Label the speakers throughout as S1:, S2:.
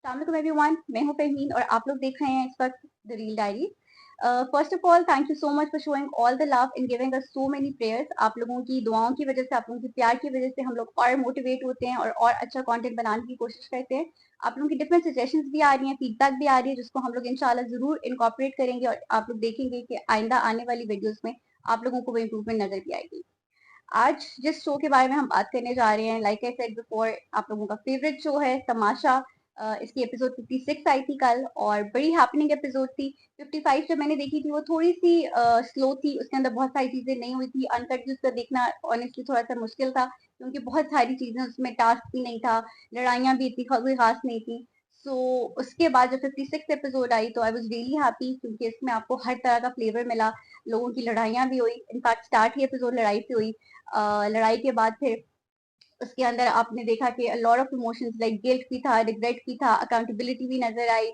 S1: अस्सलाम एवरीवन, मैं हूं फरहीन और आप लोग देख रहे हैं इस वक्त the reel diary. First of all thank you so much for showing all the love and giving us so many prayers. आप लोगों की दुआओं की वजह से, आप लोगों की प्यार की वजह से हम लोग और मोटिवेट होते हैं और अच्छा कंटेंट बनाने की कोशिश करते हैं। आप लोगों की डिफरेंट सजेशंस भी आ रही हैं, फीडबैक भी आ रही है, जिसको हम लोग इंशाल्लाह जरूर इनकॉर्पोरेट करेंगे और आप लोग देखेंगे कि आइंदा आने वाली वीडियोस में आप लोगों को वो इम्प्रूवमेंट नजर भी आएगी। आज जिस शो के बारे में हम बात करने जा रहे हैं, लाइक आई सेड बिफोर, आप लोगों का फेवरेट शो है तमाशा। इसकी एपिसोड 56 आई थी कल और बड़ी हैपनिंग एपिसोड थी। 55 जो मैंने देखी थी वो थोड़ी सी स्लो थी, उसके अंदर बहुत सारी चीजें नहीं हुई थी। अनकट उसका देखना ऑनेस्टली थोड़ा सा मुश्किल था, क्योंकि बहुत सारी चीजें उसमें, टास्क भी नहीं था, लड़ाइयाँ भी इतनी कोई खास नहीं थी। सो उसके बाद जब 56 एपिसोड आई तो आई वॉज रियली हैप्पी, क्योंकि इसमें आपको हर तरह का फ्लेवर मिला। लोगों की लड़ाइयाँ भी हुई, इनफैक्ट स्टार्ट ही एपिसोड लड़ाई से हुई। लड़ाई के बाद फिर उसके अंदर आपने देखा कि lot of emotions like guilt भी था, रिग्रेट भी था, अकाउंटेबिलिटी भी नजर आई।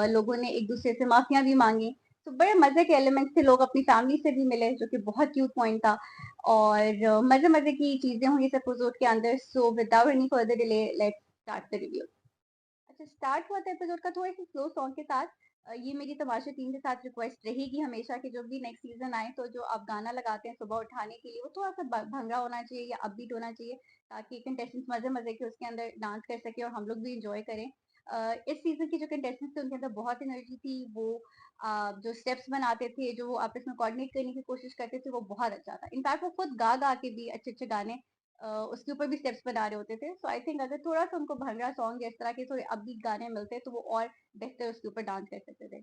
S1: लोगों ने एक दूसरे से माफिया भी मांगी। तो बड़े मजे के एलिमेंट्स थे, लोग अपनी फैमिली से भी मिले, जो कि बहुत क्यूट पॉइंट था। और मजे मजे की चीजें हुई इस एपिसोड के अंदर। So without any further delay, let's start the review. अच्छा, स्टार्ट हुआ था एपिसोड का थोड़े से स्लो सॉन्ग के साथ। ये मेरी तमाशा टीम के साथ रिक्वेस्ट रहेगी हमेशा कि जब भी नेक्स्ट सीजन आए तो जो आप गाना लगाते हैं सुबह उठाने के लिए, वो थोड़ा सा भंगड़ा होना चाहिए या अपबीट होना चाहिए, ताकि कंटेस्टेंट्स मजे मजे के उसके अंदर डांस कर सके और हम लोग भी इंजॉय करें। इस सीजन की जो कंटेस्टेंट्स थे उनके अंदर बहुत एनर्जी थी। वो जो स्टेप्स बनाते थे, जो वो आपस में कोऑर्डिनेट करने की कोशिश करते थे, वो बहुत अच्छा था। इनफैक्ट वो खुद गा गा के भी अच्छे अच्छे गाने उसके ऊपर भी स्टेप्स बना रहे होते थे। सो आई थिंक अगर थोड़ा सा उनको भंगड़ा सॉन्ग या इस तरह के थोड़े अपबीट गाने मिलते तो वो और बेहतर उसके ऊपर डांस कर सकते थे।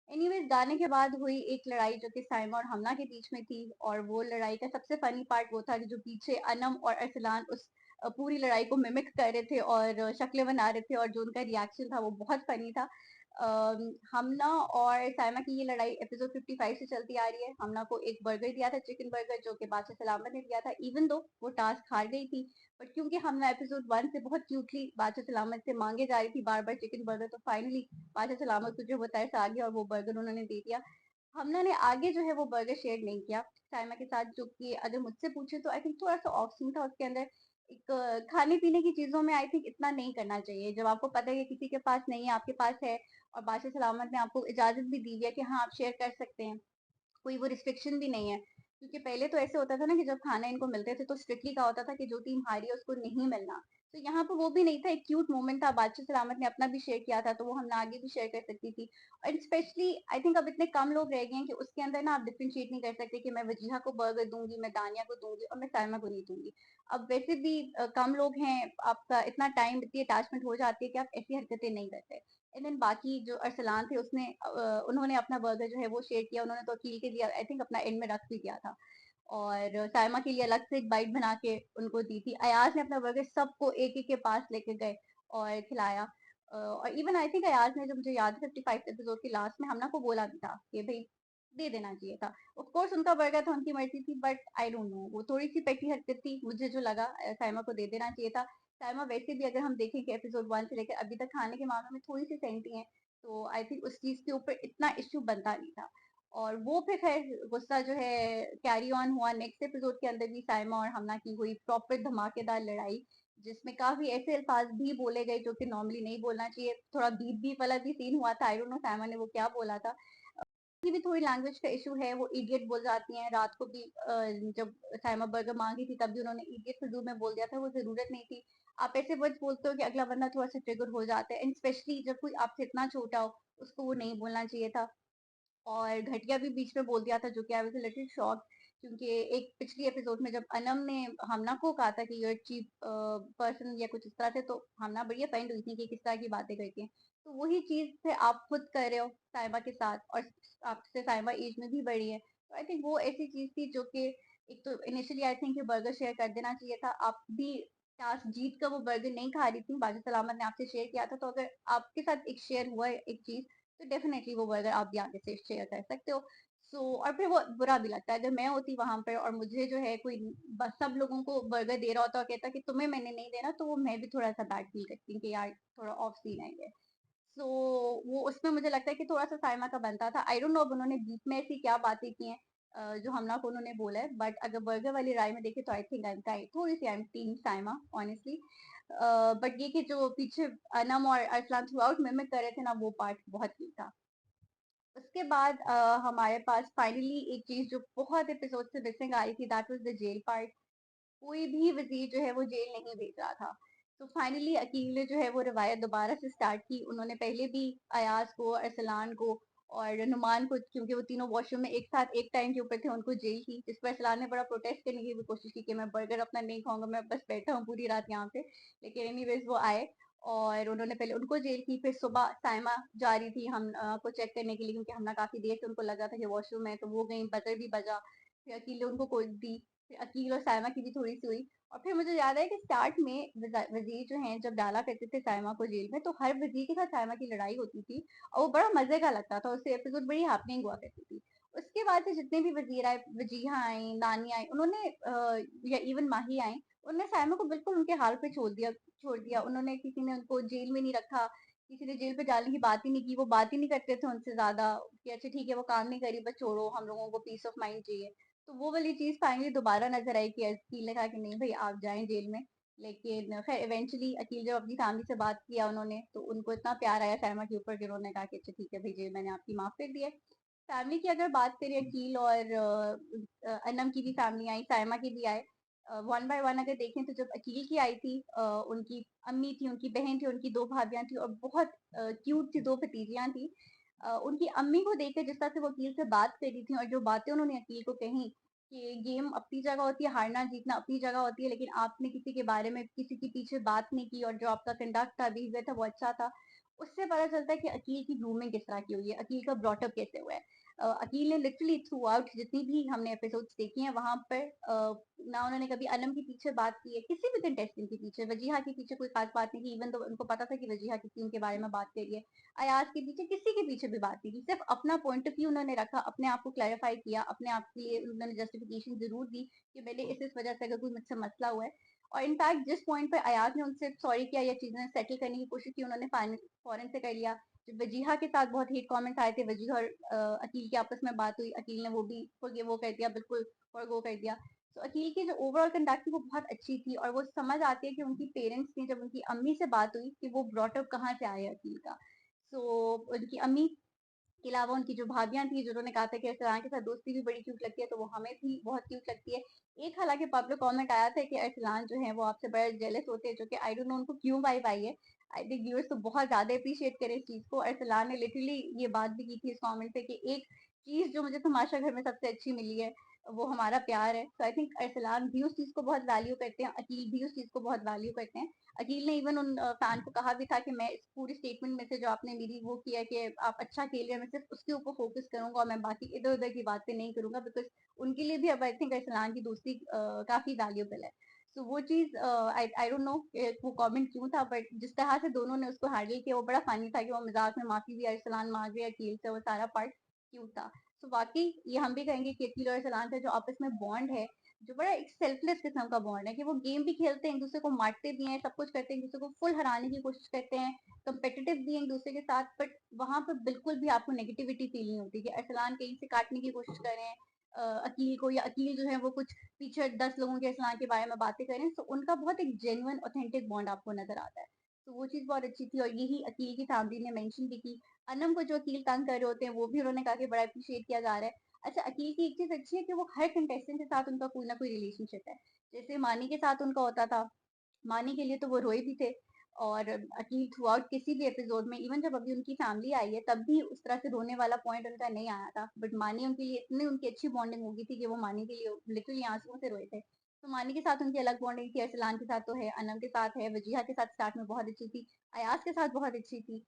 S1: एनीवेज, गाने के बाद हुई एक लड़ाई जो कि साइमा और हमना के बीच में थी। और वो लड़ाई का सबसे फनी पार्ट वो था कि जो पीछे अनम और अरसलान उस पूरी लड़ाई को मिमिक कर रहे थे और शक्लें बना रहे थे, और जो उनका रिएक्शन था वो बहुत फनी था। हमना और साइमा की ये लड़ाई एपिसोड 55 से चलती आ रही है। हमना को एक बर्गर दिया था, चिकन बर्गर, जो कि बादशाह सलामत ने दिया था, इवन दो वो टास्क हार गई थी। बट क्योंकि हमना एपिसोड 1 से बहुत क्यूटली बादशाह सलामत से मांगे जा रही थी बार बार चिकन बर्गर, तो फाइनली बादशाह सलामत को जो वो तरस आ गया और वो बर्गर उन्होंने दे दिया। हमना ने आगे जो है वो बर्गर शेयर नहीं किया साइमा के साथ, जो कि अगर मुझसे पूछे तो आई थिंक थोड़ा सा ऑफ सीन था उसके अंदर। एक खाने पीने की चीजों में आई थिंक इतना नहीं करना चाहिए, जब आपको पता है कि किसी के पास नहीं है, आपके पास है, और बादशाह सलामत ने आपको इजाजत भी दी है कि हाँ आप शेयर कर सकते हैं, कोई वो रिस्ट्रिक्शन भी नहीं है। क्योंकि पहले तो ऐसे होता था ना कि जब खाना इनको मिलते थे तो स्ट्रिक्टली कहा होता था कि जो टीम हारी है उसको नहीं मिलना। तो यहाँ पर वो भी नहीं था, एक क्यूट मोमेंट था, बादशाह सलामत ने अपना भी शेयर किया था, तो वो हमने आगे भी शेयर कर सकती थी। और स्पेशली आई थिंक अब इतने कम लोग रह गए हैं कि उसके अंदर ना आप डिफ्रेंशिएट नहीं कर सकते कि मैं वजीहा को बर्गर दूंगी, मैं दानिया को दूंगी और मैं साइमा को नहीं दूंगी। अब वैसे भी कम लोग हैं, आपका इतना टाइम, इतनी अटैचमेंट हो जाती है कि आप ऐसी हरकतें नहीं करते। एंड देन बाकी जो अरसलान थे, उन्होंने अपना बर्गर जो है वो शेयर किया, उन्होंने तो अकील के लिए आई थिंक अपना एंड में रख भी दिया था। और साइमा के लिए अलग से एक बाइट बना के उनको दी थी। अयाज ने अपना बर्गर सबको एक एक के पास लेके गए और खिलाया। और इवन आई थिंक अयाज ने, जो मुझे याद है, 55 एपिसोड के लास्ट में हमना को बोला भी था कि भाई दे देना चाहिए था। ऑफ कोर्स उनका बर्गर था, उनकी मर्जी थी, बट आई डोंट नो, वो थोड़ी सी पेटी हरकत थी, मुझे जो लगा साइमा को दे देना चाहिए था। साइमा वैसे भी अगर हम देखें कि एपिसोड 1 से लेकर अभी तक खाने के मामले में थोड़ी सी सेंटी है, तो आई थिंक उस चीज के ऊपर इतना इश्यू बनता नहीं था। और वो फिर खैर गुस्सा जो है कैरी ऑन हुआ नेक्स्ट एपिसोड के अंदर भी। साइमा और हमना की हुई प्रॉपर धमाकेदार लड़ाई, जिसमें काफी ऐसे अल्फाज भी बोले गए जो कि नॉर्मली नहीं बोलना चाहिए। थोड़ा बीप बीप वाला भी सीन हुआ था, आई डोंट नो साइमा ने वो क्या बोला था। की भी थोड़ी लैंग्वेज का इशू है, वो इडियट बोल जाती हैं रात को भी। जब साइमा बर्गर मांगी थी तब भी उन्होंने इडियट फिजूल में बोल दिया था, वो जरूरत नहीं थी। आप ऐसे वर्ड्स बोलते हो कि अगला बंदा थोड़ा सा ट्रिगर हो जाता है, एंड स्पेशली जब कोई आपसे इतना छोटा हो, उसको वो नहीं बोलना चाहिए था। और घटिया भी बीच में बोल दिया था, जो कि I was a little shock. क्योंकि एक पिछली एपिसोड में जब अनम ने हमना को कहा था कि यूर चीप पर्सन या कुछ इस तरह से, तो हमना बड़ी ऑफेंड हुई थी कि किस तरह की बातें करती हैं। तो वही चीज से आप खुद कर रहे हो साइबा के साथ, और आपसे साइबा एज में भी बड़ी है, तो आई थिंक वो ऐसी चीज थी जो कि एक तो इनिशियली आई थिंक ये बर्गर शेयर कर देना चाहिए था। आप भी टास्क जीत कर वो बर्गर नहीं खा रही थी, बादशाह सलामत ने आपसे शेयर किया था, तो अगर आपके साथ एक शेयर हुआ है एक चीज, तो डेफिनेटली वो बर्गर आप भी आगे से शेयर कर सकते हो। और फिर वो बुरा भी लगता है, अगर मैं होती वहां पर और मुझे जो है कोई बस सब लोगों को बर्गर दे रहा होता और कहता कि तुम्हें मैंने नहीं देना, तो वो मैं भी थोड़ा सा बैड फील करती हूँ कि यार थोड़ा ऑफ सीन है ये। सो वो उसमें मुझे लगता है कि थोड़ा सा साइमा का बनता था। आई डोंट नो अब उन्होंने बीच में ऐसी क्या बातें की हैं जो हमना को उन्होंने बोला है, बट अगर बर्गर वाली राय में देखे तो आई थिंक आई थोड़ी सी I am team Saima honestly. But ये कि जो पीछे अनम और अरसलान थ्रू आउट मिमिक कर रहे थे ना, वो पार्ट बहुत क्यूट था। उसके बाद हमारे पास फाइनली एक चीज जो बहुत एपिसोड से मिसिंग आ रही थी, that was the jail part. कोई भी वजीर जो है वो जेल नहीं भेज रहा था। तो फाइनली अकील ने जो है वो रिवायत दोबारा से स्टार्ट की। उन्होंने पहले भी अयाज को, अरसलान को और नुमान को, क्योंकि वो तीनों वॉशरूम में एक साथ एक टाइम के ऊपर थे, उनको जेल की, जिस पर अरसलान ने बड़ा प्रोटेस्ट करने की भी कोशिश की कि मैं बर्गर अपना नहीं खाऊंगा, मैं बस बैठा हूँ पूरी रात यहाँ पे। लेकिन एनीवेज वो आए और उन्होंने पहले उनको जेल की। फिर सुबह साइमा जा रही थी हम को चेक करने के लिए, क्योंकि हमने काफी देर से उनको लगा था कि वॉशरूम है, तो वो गई, बजर भी बजा। फिर अकील ने उनको कोई दी। फिर अकील और साइमा की भी थोड़ी सी हुई। और फिर मुझे याद है कि स्टार्ट में वजीर जो हैं जब डाला करते थे साइमा को जेल में, तो हर वजीर के साथ साइमा की लड़ाई होती थी और वो बड़ा मजे का लगता था, उससे एपिसोड बड़ी हैपनिंग हुआ करती थी। उसके बाद से जितने भी वजीर आए, वजीहा आई, नानी आई, उन्होंने या इवन माही आई, उन्होंने साइमा को बिल्कुल उनके हाल पे छोड़ दिया। उन्होंने, किसी ने उनको जेल में नहीं रखा, किसी ने जेल पे डालने की बात ही नहीं की, वो बात ही नहीं करते थे उनसे ज्यादा कि अच्छा ठीक है वो काम नहीं करी, बस छोड़ो, हम लोगों को पीस ऑफ माइंड चाहिए। तो वो वाली चीज फाइनली दोबारा नजर आई कि अकील ने कहा कि नहीं भाई आप जाएं जेल में। लेकिन खैर इवेंचुअली अकील जब अपनी फैमिली से बात किया उन्होंने, तो उनको इतना प्यार आया सैमा के ऊपर कि उन्होंने कहा कि अच्छा ठीक है भाई जेल मैंने आपकी माफ कर दिया। फैमिली की अगर बात करें, अकील और अनम की भी फैमिली आई, साइमा की भी आए। वन बाय वन अगर देखें तो जब अकील की आई थी, उनकी अम्मी थी, उनकी बहन थी, उनकी दो भाभियां थी और बहुत क्यूट सी दो भतीजियां थी। उनकी अम्मी को देखकर जिस तरह से वो अकील से बात करी थी और जो बातें उन्होंने अकील को कही कि गेम अपनी जगह होती है, हारना जीतना अपनी जगह होती है, लेकिन आपने किसी के बारे में किसी के पीछे बात नहीं की और जो आपका कंडक्ट था, बिहेवियर था, वो अच्छा था। उससे पता चलता है कि अकील की ग्रूमिंग किस तरह की हुई है, अकील का ब्रॉटअप कैसे हुआ है। अकील ने लिटरली थ्रू आउट जितनी भी हमने एपिसोड्स देखी हैं वहां पर ना उन्होंने कभी अनम के पीछे बात की है, किसी भी कंटेस्टेंट के पीछे, वजीहा के पीछे कोई खास बात नहीं की, इवन तो उनको पता था कि वजीहा किसी उनके बारे में बात कर रही है। अयाज के पीछे, किसी के पीछे भी बात नहीं की, सिर्फ अपना पॉइंट ऑफ व्यू उन्होंने रखा, अपने आप को क्लैरिफाई किया, अपने आप के लिए उन्होंने जस्टिफिकेशन जरूर दी कि मैंने इस वजह से अगर कोई मुझसे मसला हुआ है। और इनफैक्ट जिस पॉइंट पे अयाज ने उनसे सॉरी किया या चीजें सेटल करने की कोशिश की, उन्होंने फौरन से कर लिया। जब वजीहा के साथ बहुत हेट कमेंट्स आए थे, वजीहा और अकील की आपस में बात हुई, अकील ने वो भी वो कर दिया, बिल्कुल फॉरगो कर दिया। तो अकील की जो ओवरऑल कंडक्ट थी वो बहुत अच्छी थी और वो समझ आती है कि उनकी पेरेंट्स ने, जब उनकी अम्मी से बात हुई कि वो ब्रॉटअप कहाँ से आया अकील का। सो उनकी अम्मी के अलावा उनकी जो भाभियां थी, जिन्होंने कहा था कि अरसलान के साथ दोस्ती भी बड़ी क्यूट लगती है, तो वो हमें भी बहुत क्यूट लगती है। एक हालांकि पब्लिक कमेंट आया था कि अरसलान जो है वो आपसे बड़ा जेलस होते हैं, जो कि आई डोंट नो उनको क्यों वाइब आई है। आई थिंक व्यूअर्स तो बहुत ज्यादा अप्रिशिएट करें इस चीज को। अरसलान ने लिटरली ये बात भी की थी इस कमेंट पे कि एक चीज जो मुझे तमाशा घर में सबसे अच्छी मिली है वो हमारा प्यार है। तो आई थिंक अरसलान भी उस चीज को बहुत वैल्यू करते हैं, अकील भी उस चीज को बहुत वैल्यू करते हैं। अकील ने इवन उन फैन को कहा भी था कि मैं इस पूरी स्टेटमेंट में से जो आपने मेरी वो किया कि आप अच्छा खेल रहे हैं, मैं सिर्फ उसके ऊपर फोकस करूंगा और मैं बाकी इधर उधर की बातें नहीं करूंगा, बिकॉज उनके लिए भी अब आई थिंक अरसलान की दोस्ती काफी वैल्यूबल है। सो वो चीज आई डोंट नो वो कमेंट क्यों था, बट जिस तरह से दोनों ने उसको हैंडल किया वो बड़ा फनी था कि वो मजाक में माफी भी अरसलान मांग रहे अकील से, वो सारा पार्ट क्यूट था। सो वाकई ये हम भी कहेंगे कि अकील और अरसलान का जो आपस में बॉन्ड है, जो बड़ा एक सेल्फलेस किस्म का बॉन्ड है कि वो गेम भी खेलते हैं, एक दूसरे को मारते भी हैं, सब कुछ करते हैं, एक दूसरे को फुल हराने की कोशिश करते हैं, कंपेटिटिव भी हैं एक दूसरे के साथ, बट वहां पर बिल्कुल भी आपको नेगेटिविटी फील नहीं होती कि अरसलान कहीं से काटने की कोशिश कर रहे हैं अकील को, या अकील जो है वो कुछ पीछे 10 लोगों के अरसलान के बारे में बातें करें। तो उनका बहुत एक जेन्युइन ऑथेंटिक बॉन्ड आपको नजर आता है। तो वो चीज बहुत अच्छी थी और यही अकील की फैमिली ने मेंशन भी की। अनम को जो अकील तंग कर रहे होते हैं वो भी उन्होंने कहा कि बड़ा अप्रिशिएट किया जा रहा है। अच्छा, अकील की एक चीज अच्छी है कि वो हर कंटेस्टेंट के साथ उनका कोई ना कोई रिलेशनशिप है। जैसे मानी के साथ उनका होता था, मानी के लिए तो वो रोए भी थे। और अकील थ्रू आउट किसी भी एपिसोड में, इवन जब अभी उनकी फैमिली आई है तब भी उस तरह से रोने वाला पॉइंट उनका नहीं आया था, बट मानी उनके लिए इतनी उनकी अच्छी बॉन्डिंग हो गई थी कि वो मानी के लिए लिटरली आंसुओं से रोए थे। तो मानी के साथ उनकी अलग बॉन्डिंग थी, अरसलान के साथ तो है, अनम के साथ है, वजीहा के साथ स्टार्ट में बहुत अच्छी थी, अयाज के साथ बहुत अच्छी थी,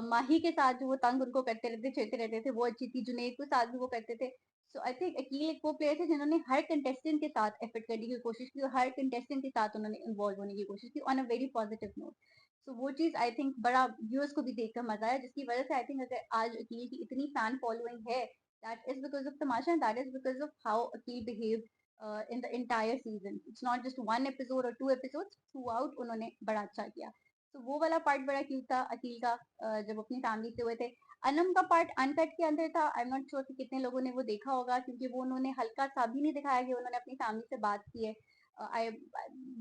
S1: माही के साथ जो वो तंग उनको करते रहते, छेड़ते रहते थे, वो अच्छी थी, जुनैद के साथ भी वो करते थे। सो आई थिंक अकील एक वो प्लेयर थे जिन्होंने हर कंटेस्टेंट के साथ एफर्ट करने की कोशिश की और हर कंटेस्टेंट के साथ उन्होंने इन्वॉल्व होने की कोशिश की on a very positive note. So वो चीज आई थिंक बड़ा व्यूअर्स को भी देखकर मजा आया, जिसकी वजह से आई थिंक अगर आज अकील की इतनी फैन फॉलोइंग है, that is because of Tamasha, that is because of how Aqeel behave in the entire season. It's not just one episode और टू एपिसोड, थ्रू आउट उन्होंने बड़ा अच्छा किया। तो वो वाला पार्ट बड़ा क्यूट था अकील का, जब अपनी फैमिली से हुए थे। अनम का पार्ट अनकट के अंदर था। आई एम नॉट श्योर कि कितने लोगों ने वो देखा होगा, क्योंकि वो उन्होंने हल्का सा भी नहीं दिखाया कि उन्होंने अपनी फैमिली से बात की है। आई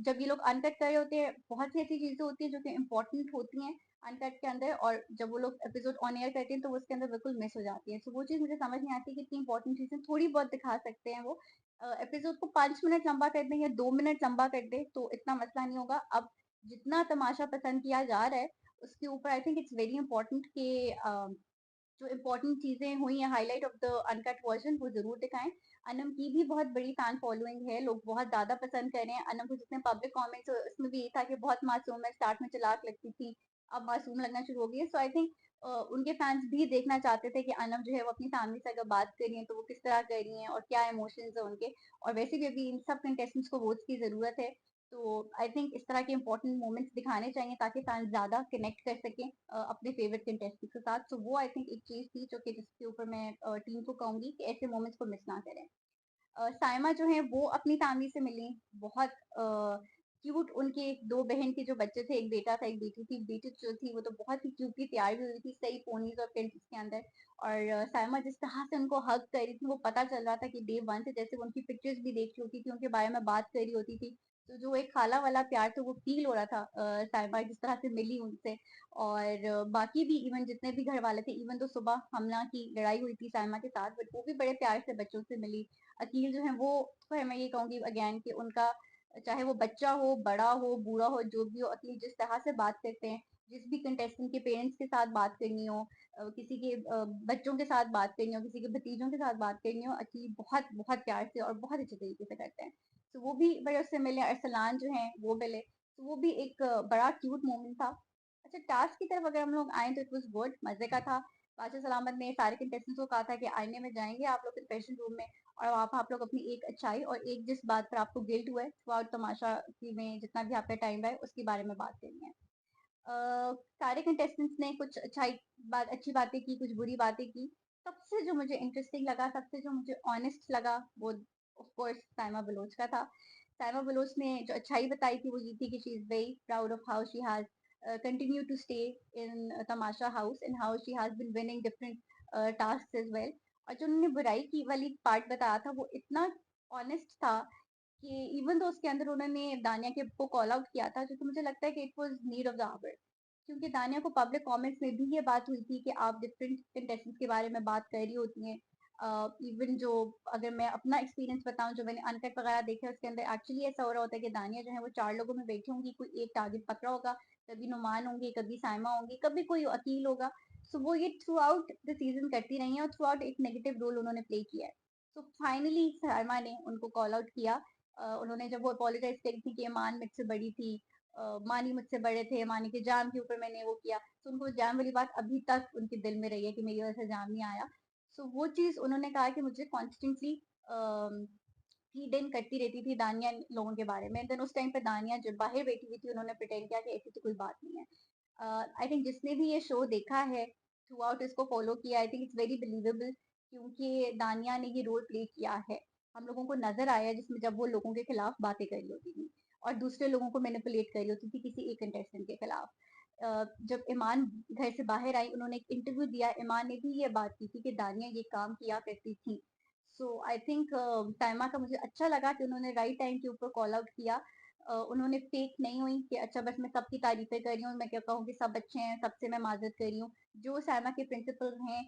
S1: जब ये लोग अनकट कर रहे होते हैं, बहुत सी ऐसी चीजें होती है जो कि इम्पोर्टेंट होती हैं अनकट के अंदर, और जब वो लोग एपिसोड ऑन एयर करते हैं तो वो उसके अंदर बिल्कुल मिस हो जाती है। सो वो चीज मुझे समझ नहीं आती कि इतनी इंपॉर्टेंट चीजें थोड़ी बहुत दिखा सकते हैं वो। एपिसोड को 5 मिनट लंबा कर दें या 2 मिनट लंबा कर दे तो इतना मसला नहीं होगा। अब जितना तमाशा पसंद किया जा रहा है उसके ऊपर I think it's very important कि जो इम्पोर्टेंट चीजें हुई हैं highlight of the uncut version वो जरूर दिखाएं। अनम की भी बहुत बड़ी फैन फॉलोइंग है, लोग बहुत ज्यादा पसंद कर रहे हैं अनम को। जितने पब्लिक कमेंट्स उसमें भी ये था कि बहुत मासूम है, स्टार्ट में चालाक लगती थी, अब मासूम लगना शुरू हो गई है। सो आई थिंक उनके फैंस भी देखना चाहते थे कि अनम जो है वो अपनी फैमिली से अगर बात कर रही है तो वो किस तरह कर रही है और क्या इमोशंस है उनके। और वैसे भी अभी इन सब कंटेस्टेंट्स को वोट्स की जरूरत है, तो आई थिंक इस तरह के इंपॉर्टेंट मोमेंट्स दिखाने चाहिए ताकि फैंस ज्यादा कनेक्ट कर सकें अपने फेवरेट कंटेस्टेंट के साथ। तो वो आई थिंक एक चीज थी जो कि जिसके ऊपर मैं टीम को कहूंगी कि ऐसे मोमेंट्स को मिस ना करें। साइमा जो है वो अपनी फैमिली से मिली, बहुत क्यूट। उनके दो बहन के जो बच्चे थे, एक बेटा था एक बेटी थी। बेटी जो थी वो तो बहुत ही क्यूट थी, तैयार भी हुई थी सही पोनीज और प्रिंसेस के अंदर। और साइमा जिस तरह से उनको हग कर रही थी वो पता चल रहा था कि डे वन से जैसे वो उनकी पिक्चर्स भी देख रही होती थी, उनके बारे में बात कर रही होती थी, तो जो एक खाला वाला प्यार था वो फील हो रहा था साइमा जिस तरह से मिली उनसे। और बाकी भी इवन जितने भी घर वाले थे, इवन तो सुबह हमला की लड़ाई हुई थी साइमा के साथ, बट वो भी बड़े प्यार से बच्चों से मिली। अकील जो है वो तो है, मैं ये कहूंगी अगेन कि उनका चाहे वो बच्चा हो, बड़ा हो, बूढ़ा हो, जो भी हो, अकील जिस तरह से बात करते हैं, जिस भी कंटेस्टेंट के पेरेंट्स के साथ बात करनी हो, किसी के बच्चों के साथ बात करनी हो, किसी के भतीजों के साथ बात करनी हो, अकील बहुत बहुत प्यार से और बहुत अच्छे तरीके से करते हैं। तो वो भी बड़े उससे मिले। अरसलान जो है वो मिले, तो वो भी एक बड़ा क्यूट मोमेंट था। अच्छा, टास्क की तरफ अगर हम लोग आए तो इट वॉज गुड, मजे का था। बादशाह सलामत ने सारे कंटेस्टेंट्स को कहा था कि आईने में जाएंगे आप लोग कंपेशन रूम में, और वहाँ पर आप लोग अपनी एक अच्छाई और एक जिस बात पर आपको गिल्ट हुआ है थ्रू आउट तमाशा में जितना भी आपका टाइम रहा है उसके बारे में बात करनी है। सारे कंटेस्टेंट्स ने कुछ अच्छी बातें की, कुछ बुरी बातें की। सबसे जो मुझे इंटरेस्टिंग लगा, सबसे जो मुझे ऑनेस्ट लगा, वो ऑफ कोर्स साइमा बलोच का था। साइमा बलोच ने जो अच्छाई बताई थी वो ये थी कि she is very proud of how she has continue to stay in Tamasha house and how she has been winning different tasks as well. और जो उन्होंने बुराई की वाली पार्ट बताया था वो इतना ऑनेस्ट था कि इवन तो उसके अंदर उन्होंने दानिया के को कॉल आउट किया था, जो कि मुझे लगता है कि it was need of the hour. क्योंकि दानिया को पब्लिक कमेंट्स में भी ये बात हुई थी कि आप डिफरेंट कंटेस्टेंट्स के बारे में बात कर रही होती हैं। इवन जो अगर मैं अपना एक्सपीरियंस बताऊं, जो मैंने अनकट वगैरह देखे उसके अंदर एक्चुअली ऐसा हो रहा होता है कि दानिया जो है वो 4 लोगों में बैठी होंगी, कोई एक टारगेट पकड़ा होगा, कभी नुमान होंगे, कभी साइमा होंगी, कभी कोई अकील होगा। सो वो ये थ्रू आउट द सीजन करती रही है और थ्रू आउट एक नेगेटिव रोल उन्होंने प्ले किया है। सो फाइनली साइमा ने उनको कॉल आउट किया। उन्होंने जब वो अपोलोजाइज करी थी कि ईमान मुझसे बड़ी थी, मानी मुझसे बड़े थे, मानी के जाम के ऊपर मैंने वो किया, तो उनको जाम वाली बात अभी तक उनके दिल में रही है कि मेरी वजह से जाम नहीं आया। सो वो चीज उन्होंने कहा कि मुझे कॉन्स्टेंटली फीड इन करती रहती थी दानिया लोगों के बारे में। देन उस टाइम पे दानिया जब बाहर बैठी हुई थी उन्होंने प्रिटेंड किया कि ऐसी तो कोई बात नहीं है। आई थिंक जिसने भी ये शो देखा है, थ्रू आउट इसको फॉलो किया, I think it's very believable, क्योंकि दानिया ने ये रोल प्ले किया है। हम लोगों को नजर आया जिसमें जब वो लोगों के खिलाफ बातें कर रही होती थी और दूसरे लोगों को मैनिपुलेट कर रही होती थी किसी एक कंटेस्टेंट के खिलाफ। जब ईमान घर से बाहर आई, उन्होंने एक इंटरव्यू दिया, ईमान ने भी ये बात की थी कि दानिया ये काम किया करती थी। सो आई थिंक टाइमा का मुझे अच्छा लगा कि उन्होंने राइट टाइम के ऊपर कॉल आउट किया। उन्होंने फेक नहीं हुई कि अच्छा बस मैं सबकी तारीफें कर रही हूँ, मैं क्या कहूँ कि सब अच्छे हैं, सबसे मैं माजरत कर रही हूँ। जो साइमा के प्रिंसिपल हैं,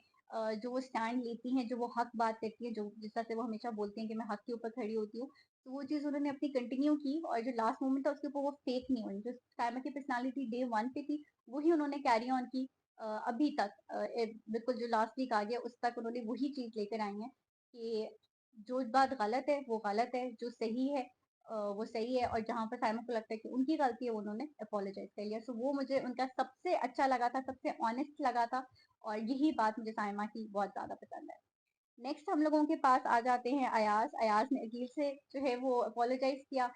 S1: जो वो स्टैंड लेती हैं, जो वो हक बात करती है, जो जिस तरह से वो हमेशा बोलती हैं कि मैं हक के ऊपर खड़ी होती हूँ, तो वो चीज उन्होंने अपनी कंटिन्यू की। और जो लास्ट मोमेंट था उसके ऊपर वो फेक नहीं हुई, जो साइमा की पर्सनालिटी डे वन पे थी वही उन्होंने कैरी ऑन की अभी तक। बिल्कुल जो लास्ट वीक आ गया उस तक उन्होंने वही चीज लेकर आई है कि जो बात गलत है वो गलत है, जो सही है वो सही है, और जहां पर साइमन को लगता है कि उनकी गलती है वो उन्होंने अपोलोजाइज कर लिया। सो वो मुझे उनका सबसे अच्छा लगा था, सबसे ऑनेस्ट लगा था, और यही बात मुझे साइमा की बहुत ज्यादा पसंद है। नेक्स्ट हम लोगों के पास आ जाते हैं अयाज। अयाज ने अकील से जो है वो अपोलोजाइज किया।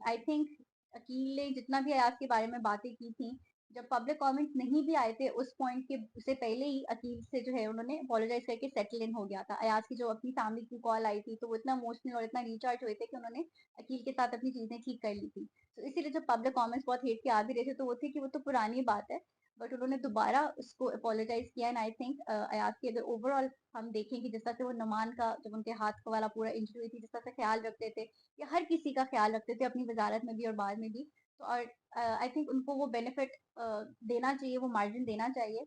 S1: आई थिंक अकील ने जितना भी अयाज के बारे में बातें की थी, जब पब्लिक कमेंट्स नहीं भी आए थे उस पॉइंट के उससे पहले ही अकील से जो है उन्होंने अपोलोजाइज करके सेटल इन हो गया था। अयाज की जो अपनी फैमिली की कॉल आई थी तो वो इतना इमोशनल और इतना रिचार्ज हुए थे कि उन्होंने अकील के साथ अपनी चीजें ठीक कर ली थी। तो इसीलिए जब पब्लिक कमेंट्स बहुत हेट के आ भी रहे थे तो वो थे कि वो तो पुरानी बात है, बट उन्होंने दोबारा उसको अपोलोजाइज किया एंड आई थिंक अयाज की अगर ओवरऑल हम देखें कि जिस तरह से वो नुमान का जब उनके हाथ का वाला पूरा इंजरी हुई थी जिस तरह से ख्याल रखते थे या हर किसी का ख्याल रखते थे अपनी वजारत में भी और बाद में भी, तो और आई थिंक उनको वो बेनिफिट देना चाहिए, वो मार्जिन देना चाहिए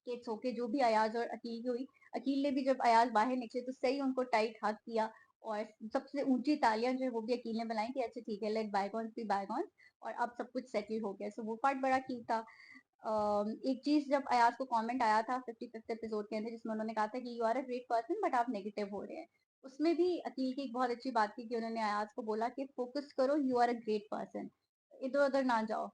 S1: कि इट्स ओके जो भी अयाज और अकील की हुई। अकील ने भी जब अयाज बाहर निकले तो सही उनको टाइट हक किया और सबसे ऊंची तालियां जो है वो भी अकील ने बनाई कि अच्छा ठीक है, लेट बायगॉन्स बी बायगॉन्स, और अब सब कुछ सेटल हो गया। सो वो पार्ट बड़ा क्यूट था। एक चीज जब अयाज को कमेंट आया था 55th एपिसोड के अंदर जिसमें उन्होंने कहा था कि you are a great person but आप नेगेटिव हो रहे हैं, उसमें भी अकील की एक बहुत अच्छी बात थी कि उन्होंने अयाज को बोला कि फोकस करो, you are a great person, इधर उधर ना जाओ।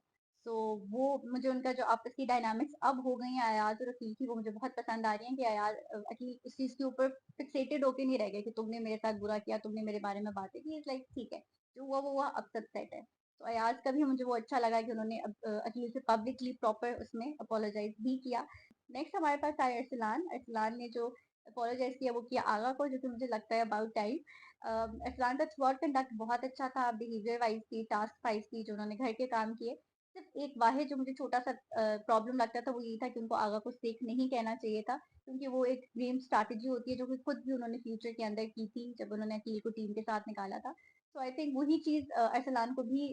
S1: सो वो मुझे उनका जो आपस की डायनामिक्स अब हो गई है अयाज और अकील की, वो मुझे बहुत पसंद आ रही है कि अयाज अकील इस चीज के ऊपर फिक्सेटेड होके नहीं रह गए कि तुमने मेरे साथ बुरा किया, तुमने मेरे बारे में बातें की, लाइक ठीक है जो हुआ वो हुआ, अब सब सेट है। तो अयाज का भी मुझे वो अच्छा लगा कि उन्होंने अकील से पब्लिकली प्रॉपर उसमें अपोलोजाइज भी किया। नेक्स्ट हमारे पास आया अरसलान। अरसलान ने जो अपोलोजाइज किया वो किया आगा को, जो कि मुझे लगता है अबाउट टाइम। अरसलान का थ्रू आउट कंडक्ट बहुत अच्छा था, बिहेवियर वाइज की, टास्क वाइज की, जो उन्होंने घर के काम किए। सिर्फ एक वाहिद जो मुझे छोटा सा प्रॉब्लम लगता था वो ये था कि उनको आगा को सेफ नहीं कहना चाहिए था, क्योंकि वो एक गेम स्ट्रैटेजी होती है जो कि खुद भी उन्होंने फ्यूचर के अंदर की थी जब उन्होंने अकील को टीम के साथ निकाला था। तो आई थिंक वही चीज अरसलान को भी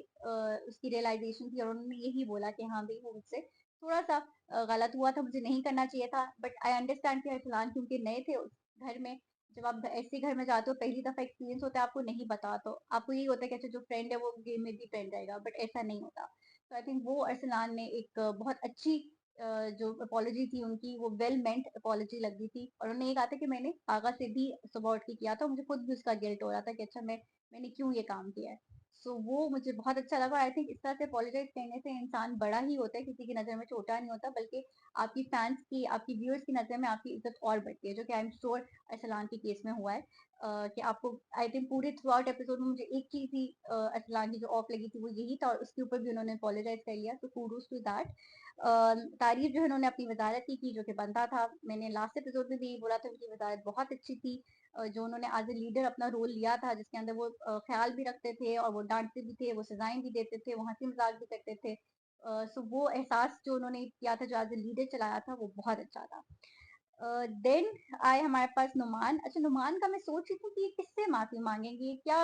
S1: उसकी रियलाइजेशन थी और उन्होंने यही बोला कि हाँ भाई वो मुझसे थोड़ा सा गलत हुआ था, मुझे नहीं करना चाहिए था, बट आई अंडरस्टैंड कि अरसलान क्योंकि नए थे उस घर में, जब आप ऐसे घर में जाते हो पहली दफा एक्सपीरियंस होता है, आपको नहीं पता, तो आपको यही होता है कि अच्छा जो फ्रेंड है वो गेम में भी फ्रेंड रहेगा, बट ऐसा नहीं होता। तो आई थिंक वो अरसलान ने एक बहुत अच्छी जो अपोलॉजी थी उनकी, वो वेल मेंट अपोलॉजी लग रही थी, और उन्होंने ये कहा था कि मैंने आगा से भी सुबह उठ के किया था, मुझे खुद भी उसका गिल्ट हो रहा था कि अच्छा मैंने क्यों ये काम किया है। सो वो मुझे बहुत अच्छा लगा। आई थिंक इस तरह से अपोलोजाइज करने से इंसान बड़ा ही होता है, किसी की नजर में छोटा नहीं होता, बल्कि आपकी फैंस की, आपकी व्यूअर्स की नजर में आपकी इज्जत और बढ़ती है, जो कि आई एम श्योर अरसलान के केस में हुआ है। कि आपको आई थिंक पूरे थ्रू आउट एपिसोड में मुझे एक चीज ही अरसलान की जो ऑफ लगी थी वो यही था, और उसके ऊपर भी उन्होंने अपोलोजाइज कर लिया, तो कूडोज टू दैट। तारीफ जो है उन्होंने अपनी वजारत की जो कि बनता था। मैंने लास्ट एपिसोड में भी यही बोला था उनकी वजारत बहुत अच्छी थी। जो उन्होंने एज ए लीडर अपना रोल लिया था जिसके अंदर वो ख्याल भी रखते थे और वो डांटते भी थे, वो सजाएं भी देते थे, वो हंसी मजाक भी करते थे। सो वो एहसास जो उन्होंने किया था, जो एज ए लीडर चलाया था, वो बहुत अच्छा था। देन आए हमारे पास नुमान। अच्छा, नुमान का मैं सोच रही थी कि ये किससे माफी मांगेंगे, ये क्या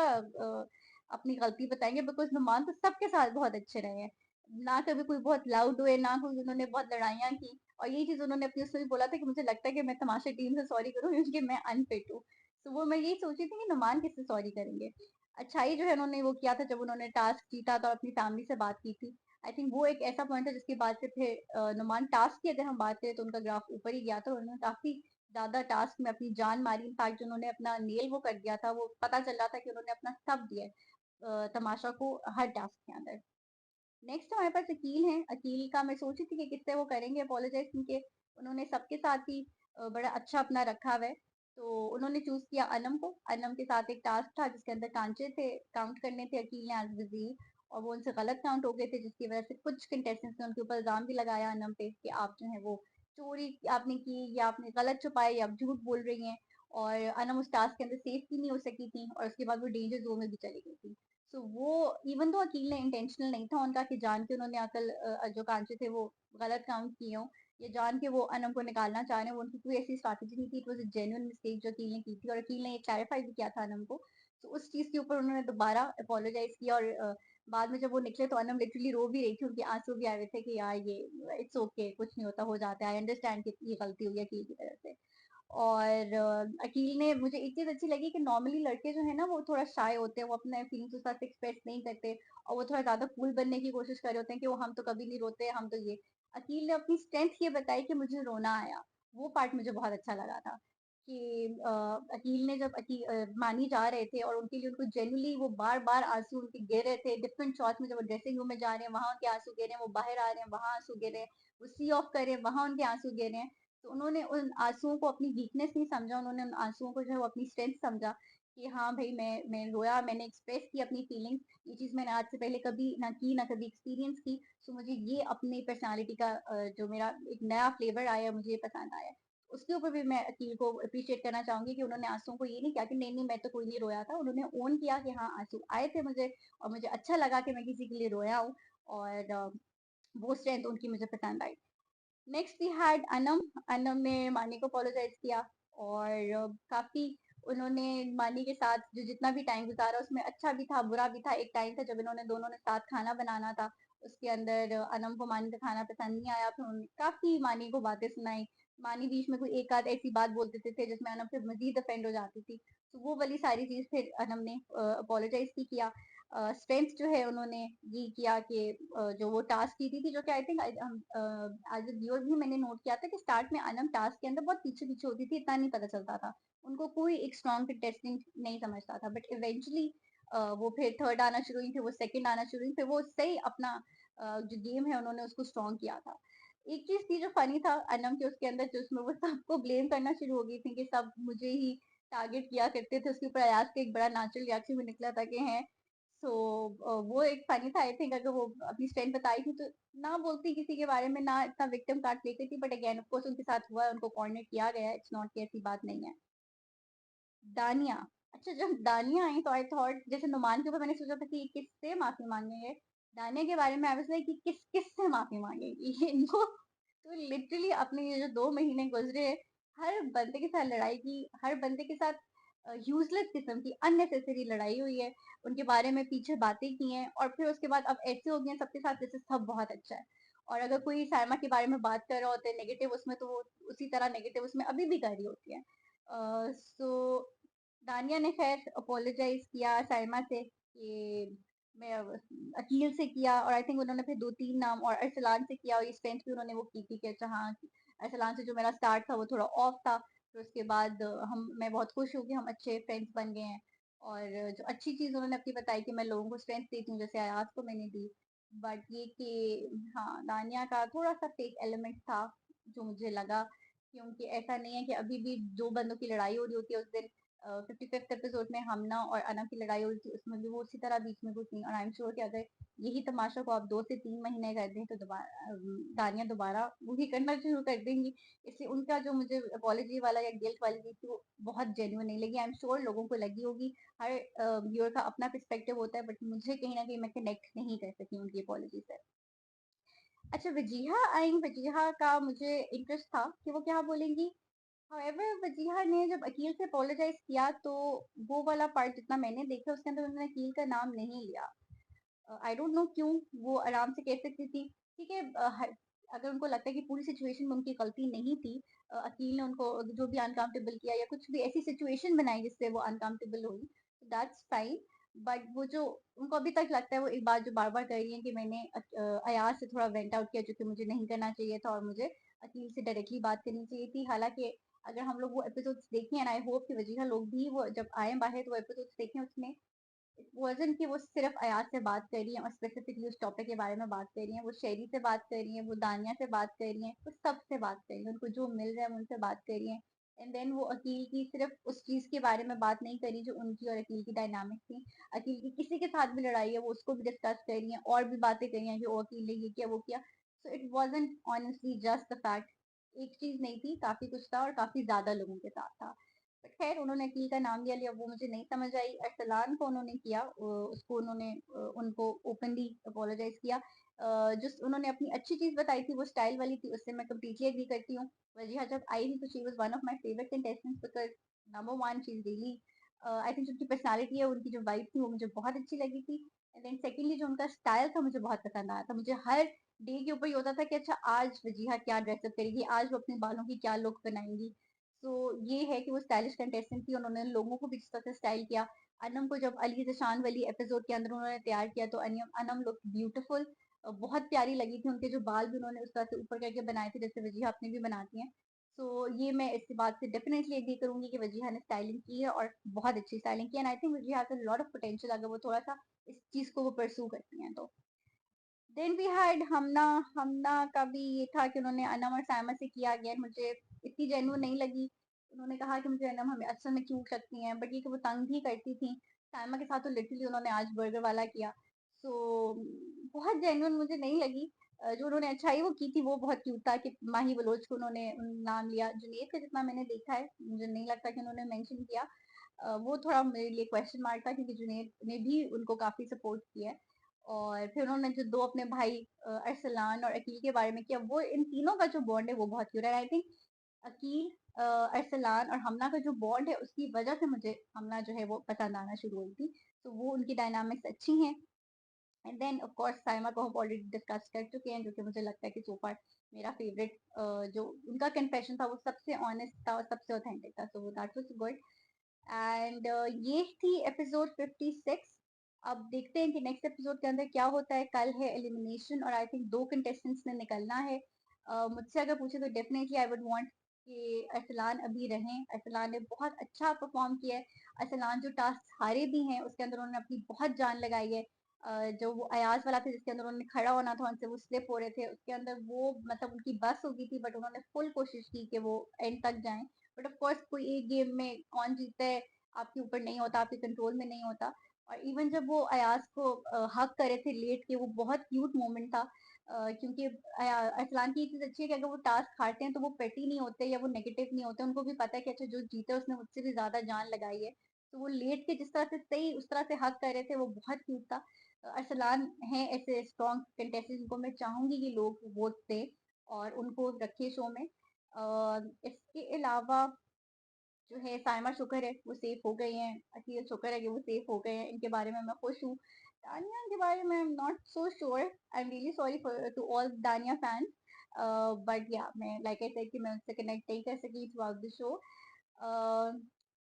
S1: अपनी गलती बताएंगे, बिकॉज नुमान तो सबके साथ बहुत अच्छे रहे हैं, ना कभी कोई बहुत लाउड हुए, ना कोई उन्होंने बहुत लड़ाइयाँ की। और यही चीज उन्होंने अपनी उसमें भी बोला था कि मुझे लगता है कि मैं तमाशा टीम से सॉरी करूँ क्योंकि मैं अनफिट हूँ। तो वो मैं यही सोची थी कि नुमान किससे सॉरी करेंगे। अच्छाई जो है उन्होंने वो किया था जब उन्होंने टास्क जीता था और अपनी फैमिली से बात की थी। आई थिंक वो एक ऐसा पॉइंट था जिसके बाद से फिर नुमान टास्क की अगर हम बात करें तो उनका ग्राफ ऊपर ही गया था, उन्होंने काफी ज्यादा टास्क में अपनी जान मारी। इनफैक्ट उन्होंने अपना नेल वो कर दिया था, वो पता चल रहा था कि उन्होंने अपना सब दिया है तमाशा को हर टास्क के अंदर। नेक्स्ट हमारे पास अकील है। अकील का मैं सोची थी कि किससे वो करेंगे अपोलोजाइज, क्योंकि उन्होंने सबके साथ ही बड़ा अच्छा अपना रखा हुआ है। तो उन्होंने चूज किया अनम को। अनम के साथ एक टास्क था जिसके अंदर कांचे थे, काउंट करने थे अकील ने एज वजीर, और वो उनसे गलत काउंट हो गए थे, जिसकी वजह से कुछ कंटेस्टेंट्स ने उनके ऊपर इल्जाम भी लगाया अनम पे कि आप जो है वो चोरी आपने की, या आपने गलत छुपाए, या आप झूठ बोल रही हैं। और अनम उस टास्क के अंदर सेफ भी नहीं हो सकी थी, और उसके बाद वो डेंजर जोन में भी चली गई थी। सो वो इवन तो अकील ने इंटेंशनल नहीं था उनका कि जान के उन्होंने अकल जो कांचे थे वो गलत काउंट किए हों, ये जान के वो अनम को निकालना चाह रहे हैं, वो उनकी कोई ऐसी स्ट्रैटेजी नहीं थी, it was a genuine mistake जो अकील ने की थी, और अकील ने ये क्लैरिफाई भी किया था अनम को। तो उस चीज के ऊपर उन्होंने दोबारा अपोलोजाइज किया, और बाद में जब वो निकले तो अनम लिटरली रो भी रही थी, उनके आंसू भी आ रहे थे कि यार ये इट्स ओके, कुछ नहीं होता, हो जाता है, आई अंडरस्टैंड कि ये गलती हुई है अकील की तरफ से। और अकील ने, मुझे एक चीज अच्छी लगी कि नॉर्मली लड़के जो है ना वो थोड़ा शाय होते हैं, वो अपने फीलिंग्स उस साथ एक्सप्रेस नहीं करते, और वो थोड़ा ज्यादा कूल बनने की कोशिश कर रहे होते हैं कि वो हम तो कभी नहीं रोते, हम तो ये। अकील ने अपनी स्ट्रेंथ ये बताई कि मुझे रोना आया, वो पार्ट मुझे बहुत अच्छा लगा था कि अकील ने जब मानी जा रहे थे और उनके लिए उनको जेन्युइनली वो बार बार आंसू उनके गिर रहे थे, डिफरेंट शॉट्स में जब वो ड्रेसिंग रूम में जा रहे हैं वहां उनके आंसू गिर रहे हैं, वो बाहर आ रहे हैं वहां आंसू गिर रहे हैं, वो सी ऑफ कर रहे हैं वहां उनके आंसू गिर रहे हैं। तो उन्होंने उन आंसुओं को अपनी वीकनेस नहीं समझा, उन्होंने उन आंसुओं को जो है वो अपनी स्ट्रेंथ समझा कि हाँ भाई मैं रोया, मैंने एक्सप्रेस की अपनी फीलिंग्स, ये चीज मैंने आज से पहले कभी ना की ना कभी एक्सपीरियंस की। सो मुझे ये अपनी पर्सनालिटी का जो मेरा एक नया फ्लेवर आया, मुझे ये पसंद आया। उसके ऊपर भी मैं अकील को अप्रिशिएट करना चाहूंगी कि उन्होंने आंसुओं को ये नहीं किया कि नहीं नहीं मैं तो कोई नहीं रोया था, उन्होंने ओन किया कि हाँ आंसू आए थे मुझे, और मुझे अच्छा लगा कि मैं किसी के लिए रोया हूँ, और वो स्ट्रेंथ उनकी मुझे पसंद आई। Next we had Anam. Anam ने मानी को अपोलोजाइज किया और काफी उन्होंने मानी के साथ जो जितना भी टाइम गुजारा उसमें अच्छा भी था बुरा भी था। एक टाइम था जब इन्होंने दोनों ने साथ खाना बनाना था, उसके अंदर अनम को मानी का खाना पसंद नहीं आया, फिर उन्होंने काफी मानी को बातें सुनाई। मानी बीच में कोई एक आध ऐसी बात बोल देते थे जिसमें अनम फिर मजीद ऑफेंड हो जाती थी, तो वो वाली सारी चीज फिर अनम ने अपोलोजाइज की किया। स्ट्रेंथ जो है उन्होंने ये किया कि जो वो टास्क की थी जो कि I think as a viewer भी मैंने नोट किया था कि स्टार्ट में अनम टास्क के अंदर बहुत पीछे पीछे होती थी, इतना नहीं पता चलता था, उनको कोई एक स्ट्रॉन्ग कंटेस्टेंट नहीं समझता था, बट इवेंचुअली वो फिर थर्ड आना शुरू हुई, फिर वो सेकंड आना शुरू हुई, फिर वो सही अपना जो गेम है उन्होंने उसको स्ट्रॉन्ग किया था। एक चीज थी जो फनी था अनम के उसके अंदर, जो उसमें वो सबको ब्लेम करना शुरू हो गई थी कि सब मुझे ही टारगेट किया करते थे, उसके ऊपर अयाज का एक बड़ा नेचुरल रिएक्शन भी निकला था कि हैं। सो वो एक फनी था। आई थिंक अगर वो अपनी स्ट्रेंथ बताई थी तो ना बोलती किसी के बारे में, ना इतना विक्टिम कार्ड लेती थी, बट अगेन ऑफ कोर्स उनके साथ हुआ है, उनको कॉर्नर किया गया है, इट्स नॉट कि ऐसी बात नहीं है। दानिया। अच्छा, जब दानिया आई तो आई थॉट जैसे नुमान के ऊपर मैंने सोचा था कि किससे माफी मांगेंगे, दानिया के बारे में आई वाज लाइक कि किस से माफी मांगेगी इनको। तो लिटरली अपने ये जो 2 महीने गुजरे, हर बंदे के साथ लड़ाई की, हर बंदे के साथ यूजलेस किस्म की अननेसेसरी लड़ाई हुई है, उनके बारे में पीछे बातें की हैं, और फिर उसके बाद अब ऐसे हो गए हैं सबके साथ जैसे सब बहुत अच्छा है। और अगर कोई सायमा के बारे में बात कर रहा होता है नेगेटिव उसमें, तो वो उसी तरह नेगेटिव उसमें अभी भी कर रही होती है। सो दानिया ने खैर अपोलोजाइज किया साइमा से कि मैं अकील से किया, और आई थिंक उन्होंने फिर 2-3 नाम और अरसलान से किया, और ये स्ट्रेंथ भी उन्होंने वो की थी कि अच्छा हाँ, अरसलान से जो मेरा स्टार्ट था वो थोड़ा ऑफ था, फिर उसके बाद हम मैं बहुत खुश हूँ कि हम अच्छे फ्रेंड्स बन गए हैं। और जो अच्छी चीज उन्होंने अपनी बताई कि मैं लोगों को स्ट्रेंथ देती हूँ जैसे अयाज को मैंने दी, बट ये कि हाँ, दानिया का थोड़ा सा फेक एलिमेंट था जो मुझे लगा, क्योंकि ऐसा नहीं है कि अभी भी दो बंदों की लड़ाई हो रही होती है उस दिन 55th एपिसोड में हमना और अनम की लड़ाई हो रही थी, उसमें भी वो उसी तरह बीच में घुसी, और आई एम श्योर कि अगर यही तमाशा को आप 2 से 3 महीने कर दें तो दोबारा दानिया दोबारा वही करना शुरू कर देंगी। इसलिए उनका जो मुझे अपॉलॉजी वाला या गिल्ट वाली चीज थी वो बहुत जेन्युइन नहीं लगी। आई एम श्योर लोगों को लगी होगी, हर व्यूअर का अपना पर्सपेक्टिव होता है, बट मुझे कहीं ना कहीं मैं कनेक्ट नहीं कर सकी उनकी अपॉलॉजी से। अच्छा, वजीहा आई, वजीहा का मुझे इंटरेस्ट था कि वो क्या बोलेंगी। However, वजीहा ने जब अकील से अपोलोजाइज किया तो वो वाला पार्ट जितना मैंने देखा उसके अंदर उन्होंने अकील का नाम नहीं लिया। आई डोंट नो क्यों, वो आराम से कह सकती थी, ठीक है, अगर उनको लगता है कि पूरी सिचुएशन में उनकी गलती नहीं थी, अकील ने उनको जो भी अनकाउंटेबल किया या कुछ भी ऐसी सिचुएशन बनाई जिससे वो अनकाउंटेबल हुई, दैट्स फाइन। बट वो जो उनको अभी तक लगता है, वो एक बात जो बार बार कर रही है कि मैंने अयाज से थोड़ा वेंट आउट किया जो कि मुझे नहीं करना चाहिए था, और मुझे अकील से डायरेक्टली बात करनी चाहिए थी। हालांकि अगर हम लोग वो एपिसोड्स देखें, एंड आई होप कि वजीहा लोग भी वो जब आए बाहर तो वो एपिसोड्स देखें, उसमें वर्जन की वो सिर्फ अयाज से बात कर रही है और स्पेसिफिकली उस टॉपिक के बारे में बात कर रही है, वो शेरी से बात कर रही है, वो दानिया से बात कर रही है, वो सबसे बात कर रही है, उनको जो मिल रहा है उनसे बात कर रही है। एंड देन वो अकील की सिर्फ उस चीज के बारे में बात नहीं करी जो उनकी और अकील की डायनामिक थी, अकील की किसी के साथ भी लड़ाई है वो उसको भी डिस्कस कर रही है, और भी बातें करी हैं कि वो अकील ने ये किया वो किया। So it wasn't honestly just the fact, एक चीज नहीं थी, काफी कुछ था और काफी ज्यादा लोगों के साथ था। बट खैर उन्होंने अकील का नाम लिया लिया वो मुझे नहीं समझ आई। अरसलान को उन्होंने किया, उसको उन्होंने उनको ओपनली अपोलोजाइज किया। जो उन्होंने अपनी अच्छी चीज बताई थी वो स्टाइल वाली थी, उससे मैं कम्प्लीटली एग्री करती हूँ। वजीहा जब आई थी तो she was one of my favourite contestants, because number one she is really, I think उनकी पर्सनालिटी है, उनकी जो वाइफ थी वो मुझे बहुत अच्छी लगी थी। एंड देन सेकेंडली जो उनका स्टाइल था मुझे बहुत पसंद आया था, मुझे हर डे के ऊपर ये होता था कि अच्छा आज वजीहा क्या ड्रेसअप करेगी, आज वो अपने बालों की क्या लुक बनाएंगी। सो ये है कि वो स्टाइलिश कंटेस्टेंट थी, उन्होंने लोगों को भी जिस तरह से स्टाइल किया। अनम को जब अली जशान वाली एपिसोड के अंदर उन्होंने तैयार किया तो अनम अनम लुक ब्यूटीफुल, बहुत प्यारी लगी थी, उनके जो बाल भी उन्होंने उस तरह से ऊपर करके बनाए थे जैसे वजीहा अपने भी बनाती हैं। सो ये मैं इस बात से डेफिनेटली एग्री करूंगी कि वजीहा ने स्टाइलिंग की है और बहुत अच्छी स्टाइलिंग की है, and I think Wajiha has a lot of potential अगर वो थोड़ा सा इस चीज को वो परस्यू करती हैं तो। देन वी हैड हमना। हमना का भी ये था कि उन्होंने अनम और साइमा से किया, अगेन मुझे इतनी जेन्युइन नहीं लगी। उन्होंने कहा कि मुझे अनम हमें असल में क्यूट लगती हैं, बट ये कि वो तंग भी करती थी। साइमा के साथ तो लिटरली उन्होंने आज बर्गर वाला किया। सो बहुत जेन्युइन मुझे नहीं लगी। जो उन्होंने अच्छाई वो की थी वो बहुत क्यूट था कि माही बलोच को उन्होंने नाम लिया। जुनेद का जितना मैंने देखा है मुझे नहीं लगता कि उन्होंने मेंशन किया। वो थोड़ा मेरे लिए क्वेश्चन मार्क था क्योंकि जुनेद ने भी उनको काफी सपोर्ट किया है। और फिर उन्होंने जो 2 अपने भाई अरसलान और अकील के बारे में किया, वो इन तीनों का जो बॉन्ड है वो बहुत क्यूट है। आई थिंक अकील, अरसलान और हमना का जो बॉन्ड है उसकी वजह से मुझे हमना जो है वो पसंद आना शुरू हुई थी। तो वो उनकी डायनामिक्स अच्छी हैं। And then of course Saima को हम ऑलरेडी डिस्कस कर चुके हैं, जो कि मुझे लगता है कि सो फार मेरा फेवरेट जो उनका कन्फेशन था वो सबसे ऑनेस्ट था और सबसे ऑथेंटिक था, so that was good. And ये थी एपिसोड 56। अब देखते हैं कि नेक्स्ट एपिसोड के अंदर क्या होता है। कल है एलिमिनेशन और आई थिंक 2 कंटेस्टेंट्स ने निकलना है। मुझसे अगर पूछे तो डेफिनेटली आई वुड वांट कि अरसलान अभी रहें। अरसलान ने बहुत अच्छा परफॉर्म किया है। अरसलान जो टास्क हारे भी हैं उसके अंदर उन्होंने अपनी बहुत जान लगाई है। जो वो अयाज वाला था जिसके अंदर उन्होंने खड़ा होना था, उनसे वो स्लिप हो रहे थे, उसके अंदर वो मतलब उनकी बस हो गई थी, बट उन्होंने फुल कोशिश की कि वो एंड तक जाएं। बट ऑफ कोर्स कोई एक गेम में कौन जीतता है आपके ऊपर नहीं होता, आपके कंट्रोल में नहीं होता। और इवन जब वो अयाज को हक करे थे लेट के, वो बहुत क्यूट मोमेंट था। क्योंकि अरसलान की एक चीज अच्छी है कि अगर वो टास्क हारते हैं तो वो पेटी नहीं होते या वो नेगेटिव नहीं होते, उनको भी पता है कि अच्छा जो जीते उसने मुझसे भी ज्यादा जान लगाई है। तो वो लेट के जिस तरह से सही उस तरह से हक कर रहे थे वो बहुत क्यूट था। अरसलान है ऐसे स्ट्रॉन्ग कंटेस्टेंट जिनको मैं चाहूंगी कि लोग वोट दें और उनको रखे शो में। इसके अलावा जो है साइमा शुक्र है वो सेफ हो गई हैं, अकील शुक्र है कि वो सेफ हो गए हैं, इनके बारे में मैं खुश हूँ। दानिया के बारे में I am not so sure, I am really sorry for to all Dania fans. But yeah मैं लाइक आई सेड कि मैं उनसे कनेक्ट नहीं कर सकी थ्रू आउट द शो।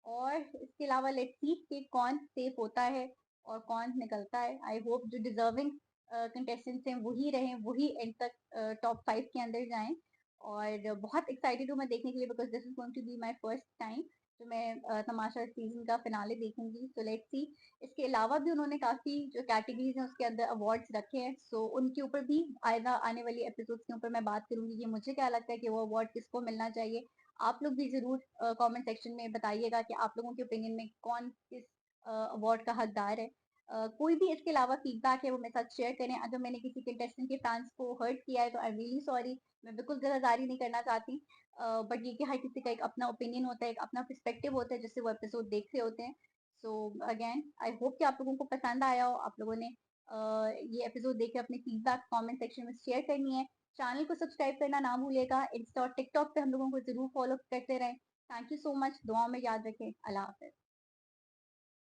S1: और इसके अलावा लेट्स सी कि कौन सेफ होता है और कौन निकलता है। आई होप जो डिजर्विंग कंटेस्टेंट्स हैं वही रहें, वही एंड तक टॉप 5 के अंदर जाएं। और बहुत एक्साइटेड हूँ मैं देखने के लिए, because this is going to be my first time जो मैं तमाशा सीजन का फिनाले देखूंगी। So let's see. इसके अलावा भी उन्होंने काफी जो कैटेगरीज हैं उसके अंदर अवार्ड्स रखे हैं, सो उनके ऊपर भी आने वाली एपिसोड्स के ऊपर मैं बात करूंगी कि मुझे क्या लगता है कि वो अवार्ड किसको मिलना चाहिए। आप लोग भी जरूर कमेंट सेक्शन में बताइएगा कि आप लोगों के ओपिनियन में कौन किस अवार्ड का हकदार है। कोई भी इसके अलावा फीडबैक है वो मेरे साथ शेयर करें। अगर मैंने किसी कंटेस्टेंट के फैंस को हर्ट किया है तो आई एम रियली सॉरी, मैं बिल्कुल जरादारी नहीं करना चाहती। बट ये कि हर किसी का एक अपना ओपिनियन होता है, एक अपना पर्सपेक्टिव होता है जिससे वो एपिसोड देख रहे होते हैं। सो अगेन आई होप कि आप लोगों को पसंद आया हो, आप लोगों ने ये एपिसोड देख के अपने फीडबैक कमेंट सेक्शन में शेयर करनी है। चैनल को सब्सक्राइब करना ना भूलिएगा। इंस्टा और टिकटॉक पे हम लोगों को जरूर फॉलो करते रहें। थैंक यू सो मच, दुआओं में याद रखें। अल्लाह हाफिज।